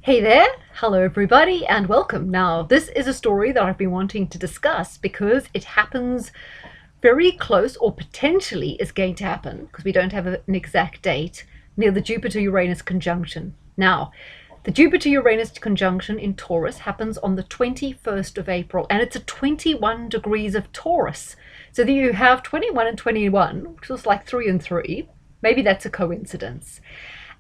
Hey there, hello everybody, and welcome. Now, this is a story that I've been wanting to discuss because it happens very close, or potentially is going to happen, because we don't have an exact date, near the Jupiter-Uranus conjunction. Now, the Jupiter-Uranus conjunction in Taurus happens on the 21st of April, and it's at 21 degrees of Taurus. So there you have 21 and 21, which was like 3 and 3. Maybe that's a coincidence.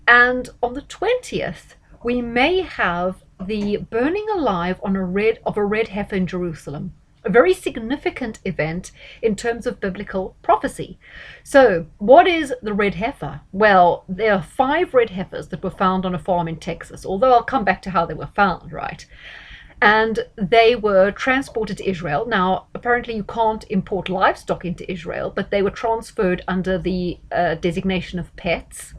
And on the 20th, we may have the burning alive of a red heifer in Jerusalem, a very significant event in terms of biblical prophecy. So, what is the red heifer? Well, there are 5 red heifers that were found on a farm in Texas, although I'll come back to how they were found, right? And they were transported to Israel. Now, apparently, you can't import livestock into Israel, but they were transferred under the designation of pets.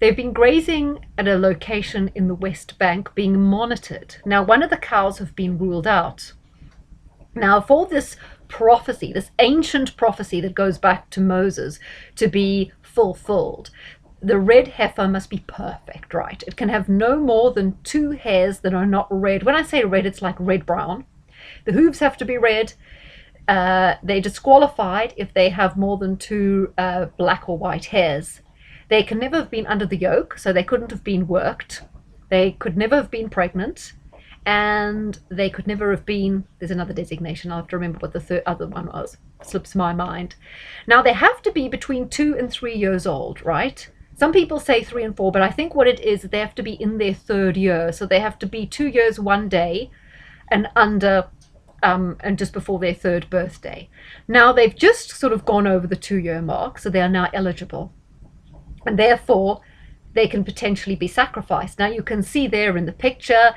They've been grazing at a location in the West Bank, being monitored. Now, one of the cows have been ruled out. Now, for this prophecy, this ancient prophecy that goes back to Moses, to be fulfilled, the red heifer must be perfect, right? It can have no more than 2 hairs that are not red. When I say red, it's like red-brown. The hooves have to be red. They're disqualified if they have more than 2 black or white hairs. They can never have been under the yoke, so they couldn't have been worked. They could never have been pregnant. And they could never have been, there's another designation, I'll have to remember what the other one was. It slips my mind. Now, they have to be between 2 and 3 years old, right? Some people say 3 and 4, but I think what it is, they have to be in their 3rd year. So they have to be 2 years, 1 day, and under, and just before their 3rd birthday. Now, they've just sort of gone over the 2-year mark, so they are now eligible. And therefore, they can potentially be sacrificed. Now, you can see there in the picture,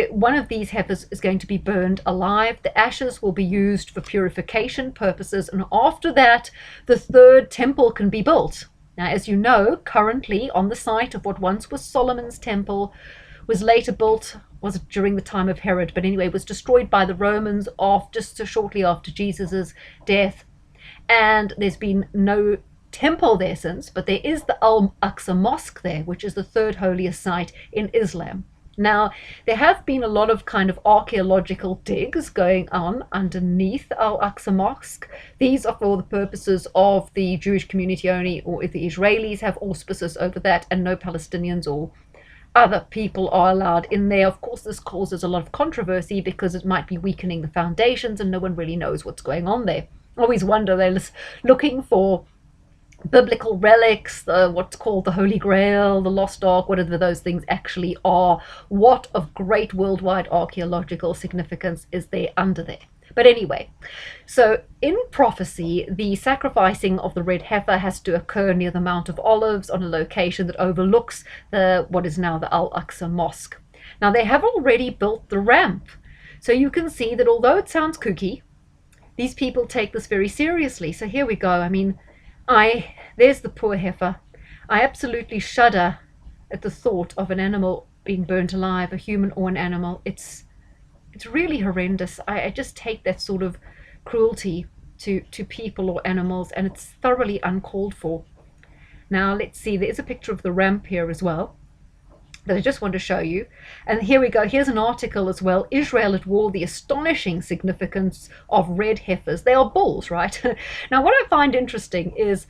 one of these heifers is going to be burned alive. The ashes will be used for purification purposes. And after that, the 3rd temple can be built. Now, as you know, currently on the site of what once was Solomon's temple, was later built, was during the time of Herod, but anyway, was destroyed by the Romans just shortly after Jesus's death. And there's been no temple there since, but there is the Al-Aqsa Mosque there, which is the 3rd holiest site in Islam. Now, there have been a lot of kind of archaeological digs going on underneath Al-Aqsa Mosque. These are for the purposes of the Jewish community only, or if the Israelis have auspices over that, and no Palestinians or other people are allowed in there. Of course, this causes a lot of controversy because it might be weakening the foundations and no one really knows what's going on there. I always wonder, they're looking for biblical relics, what's called the Holy Grail, the Lost Ark, whatever those things actually are. What of great worldwide archaeological significance is there under there? But anyway, so in prophecy, the sacrificing of the red heifer has to occur near the Mount of Olives on a location that overlooks what is now the Al-Aqsa Mosque. Now, they have already built the ramp. So you can see that although it sounds kooky, these people take this very seriously. So here we go. I mean, there's the poor heifer. I absolutely shudder at the thought of an animal being burnt alive, a human or an animal. It's really horrendous. I just hate that sort of cruelty to people or animals, and it's thoroughly uncalled for. Now, let's see. There's a picture of the ramp here as well that I just want to show you. And here we go. Here's an article as well. Israel at war, the astonishing significance of red heifers. They are bulls, right? Now, what I find interesting is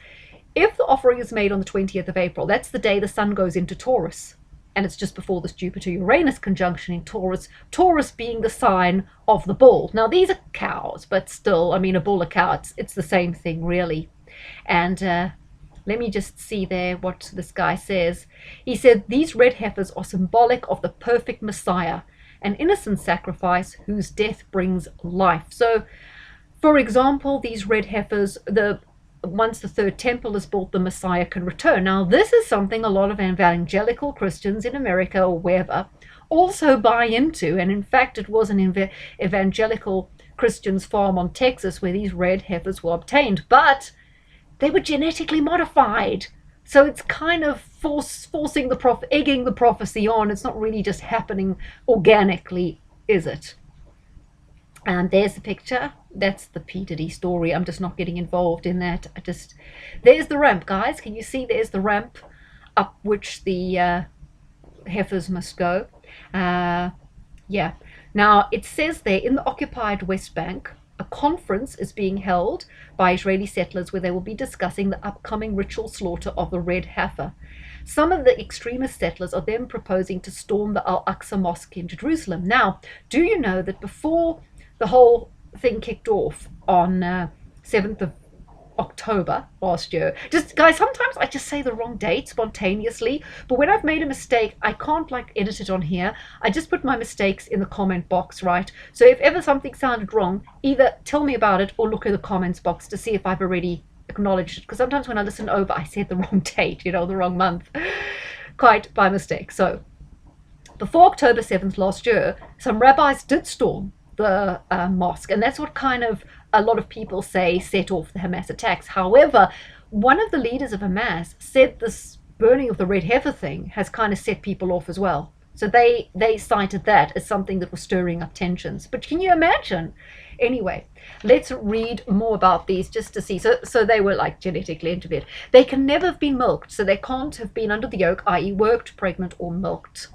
if the offering is made on the 20th of April, that's the day the sun goes into Taurus. And it's just before this Jupiter-Uranus conjunction in Taurus, Taurus being the sign of the bull. Now, these are cows, but still, I mean, a bull, a cow, it's the same thing, really. And let me just see there what this guy says. He said, these red heifers are symbolic of the perfect Messiah, an innocent sacrifice whose death brings life. So, for example, these red heifers, once the 3rd temple is built, the Messiah can return. Now, this is something a lot of evangelical Christians in America or wherever also buy into. And in fact, it was an evangelical Christian's farm on Texas where these red heifers were obtained. But they were genetically modified. So it's kind of egging the prophecy on. It's not really just happening organically, is it? And there's the picture. That's the P. Diddy story. I'm just not getting involved in that. There's the ramp, guys. Can you see there's the ramp up which the heifers must go? Uh, yeah. Now, it says there in the occupied West Bank, a conference is being held by Israeli settlers where they will be discussing the upcoming ritual slaughter of the red heifer. Some of the extremist settlers are then proposing to storm the Al Aqsa Mosque in Jerusalem. Now, do you know that before the whole thing kicked off on 7th of October last year. Just guys, sometimes I just say the wrong date spontaneously, but when I've made a mistake, I can't like edit it on here. I just put my mistakes in the comment box, right? So if ever something sounded wrong, either tell me about it or look in the comments box to see if I've already acknowledged it. Because sometimes when I listen over, I said the wrong date, the wrong month, quite by mistake. So before October 7th last year, some rabbis did storm the mosque, and that's what kind of a lot of people say set off the Hamas attacks. However, one of the leaders of Hamas said this burning of the red heifer thing has kind of set people off as well. So they cited that as something that was stirring up tensions. But can you imagine? Anyway, let's read more about these just to see. So they were like genetically engineered. They can never have been milked, so they can't have been under the yoke, i.e. worked, pregnant, or milked.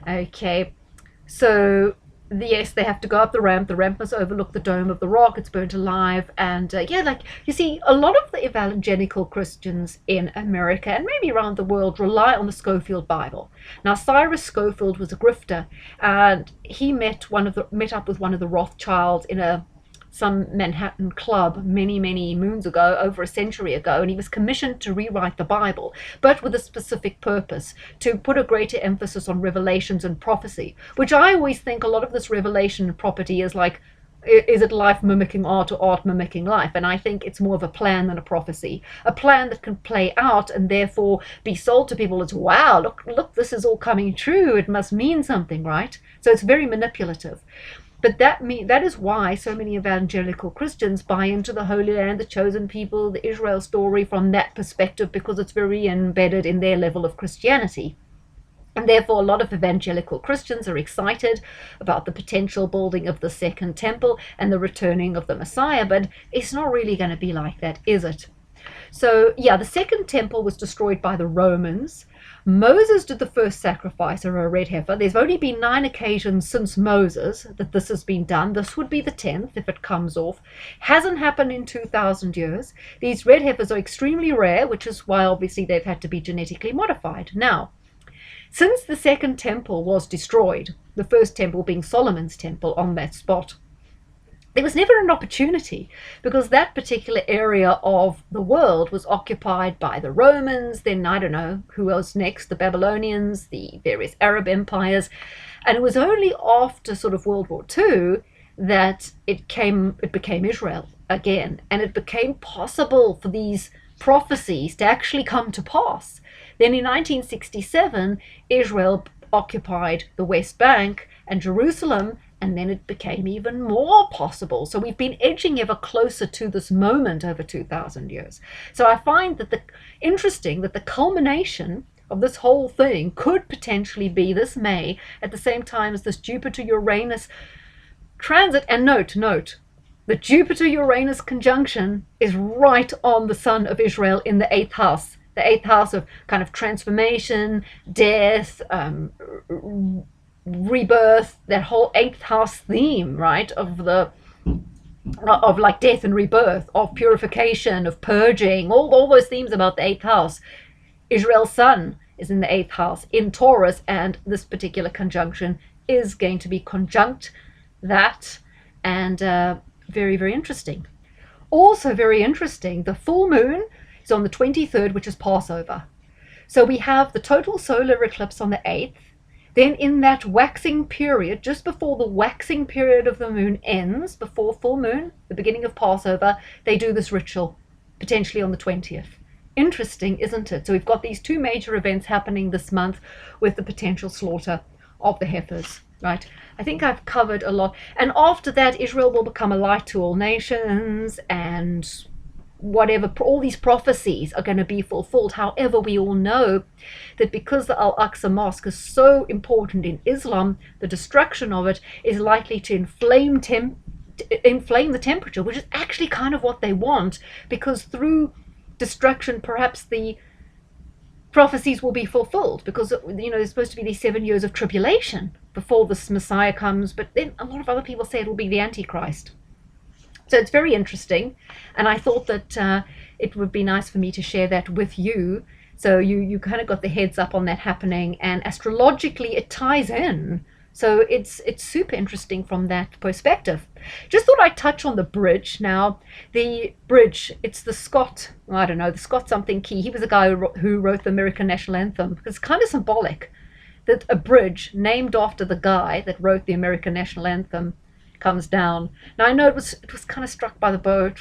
Okay, so yes, they have to go up the ramp. The ramp must overlook the dome of the rock. It's burnt alive. And like you see, a lot of the evangelical Christians in America and maybe around the world rely on the Scofield Bible. Now, Cyrus Scofield was a grifter, and he met up with one of the Rothschilds in some Manhattan club many moons ago, over a century ago, and he was commissioned to rewrite the Bible, but with a specific purpose, to put a greater emphasis on revelations and prophecy, which I always think a lot of this revelation and prophecy is like, is it life mimicking art or art mimicking life? And I think it's more of a plan than a prophecy, a plan that can play out and therefore be sold to people as, wow, look, this is all coming true, it must mean something, right? So it's very manipulative. But that is why so many evangelical Christians buy into the Holy Land, the chosen people, the Israel story from that perspective, because it's very embedded in their level of Christianity. And therefore, a lot of evangelical Christians are excited about the potential building of the second temple and the returning of the Messiah. But it's not really going to be like that, is it? So, yeah, the second temple was destroyed by the Romans. Moses did the first sacrifice of a red heifer. There's only been 9 occasions since Moses that this has been done. This would be the 10th if it comes off. Hasn't happened in 2,000 years. These red heifers are extremely rare, which is why obviously they've had to be genetically modified. Now, since the second temple was destroyed, the first temple being Solomon's temple on that spot, there was never an opportunity, because that particular area of the world was occupied by the Romans, then I don't know who was next, the Babylonians, the various Arab empires, and it was only after sort of World War II that it became Israel again, and it became possible for these prophecies to actually come to pass. Then in 1967, Israel occupied the West Bank and Jerusalem, and then it became even more possible. So we've been edging ever closer to this moment over 2,000 years. So I find that interesting that the culmination of this whole thing could potentially be this May, at the same time as this Jupiter-Uranus transit. And note, the Jupiter-Uranus conjunction is right on the sun of Israel in the 8th house. The 8th house of kind of transformation, death, rebirth, that whole 8th house theme, right, of like death and rebirth, of purification, of purging, all those themes about the 8th house. Israel's sun is in the 8th house in Taurus, and this particular conjunction is going to be conjunct that, and very interesting. Also very interesting, the full moon is on the 23rd, which is Passover. So we have the total solar eclipse on the 8th. Then in that waxing period, just before the waxing period of the moon ends, before full moon, the beginning of Passover, they do this ritual, potentially on the 20th. Interesting, isn't it? So we've got these 2 major events happening this month with the potential slaughter of the heifers, right? I think I've covered a lot. And after that, Israel will become a light to all nations, and whatever, all these prophecies are going to be fulfilled. However, we all know that because the Al Aqsa Mosque is so important in Islam, the destruction of it is likely to inflame the temperature, which is actually kind of what they want, because through destruction, perhaps the prophecies will be fulfilled, because there's supposed to be these 7 years of tribulation before this Messiah comes, but then a lot of other people say it will be the Antichrist. So it's very interesting, and I thought that it would be nice for me to share that with you, so you kind of got the heads up on that happening, and astrologically it ties in. So it's super interesting from that perspective. Just thought I'd touch on the bridge. Now, the bridge, it's the Scott, I don't know, the Scott something Key. He was a guy who wrote the American national anthem. It's kind of symbolic that a bridge named after the guy that wrote the American national anthem comes down. Now, I know it was kind of struck by the boat.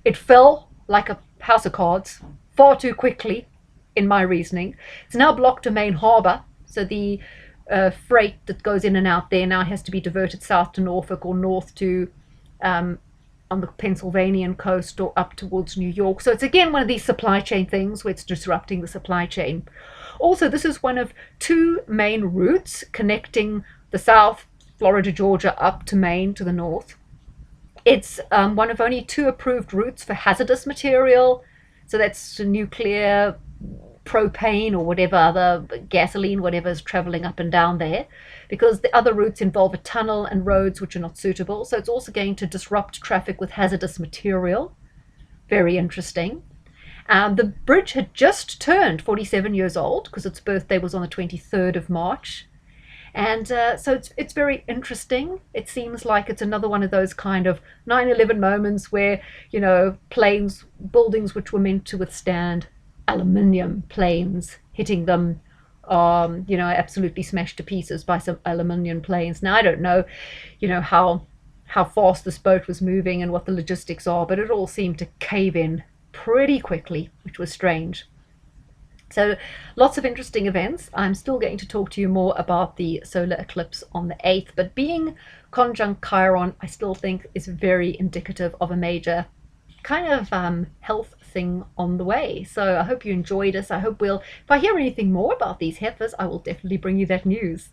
It fell like a house of cards far too quickly, in my reasoning. It's now blocked to Main Harbour, so the freight that goes in and out there now has to be diverted south to Norfolk, or north to on the Pennsylvanian coast, or up towards New York. So it's again one of these supply chain things where it's disrupting the supply chain. Also, this is one of two main routes connecting the south, Florida, Georgia, up to Maine to the north. It's one of only two approved routes for hazardous material. So that's nuclear, propane, or whatever other gasoline, whatever is traveling up and down there, because the other routes involve a tunnel and roads which are not suitable. So it's also going to disrupt traffic with hazardous material. Very interesting. The bridge had just turned 47 years old, because its birthday was on the 23rd of March. And so it's very interesting. It seems like it's another one of those kind of 9/11 moments where, planes, buildings which were meant to withstand aluminium planes hitting them, absolutely smashed to pieces by some aluminium planes. Now, I don't know, how fast this boat was moving and what the logistics are, but it all seemed to cave in pretty quickly, which was strange. So lots of interesting events. I'm still going to talk to you more about the solar eclipse on the 8th, but being conjunct Chiron, I still think is very indicative of a major kind of health thing on the way. So I hope you enjoyed this. I hope if I hear anything more about these heifers, I will definitely bring you that news.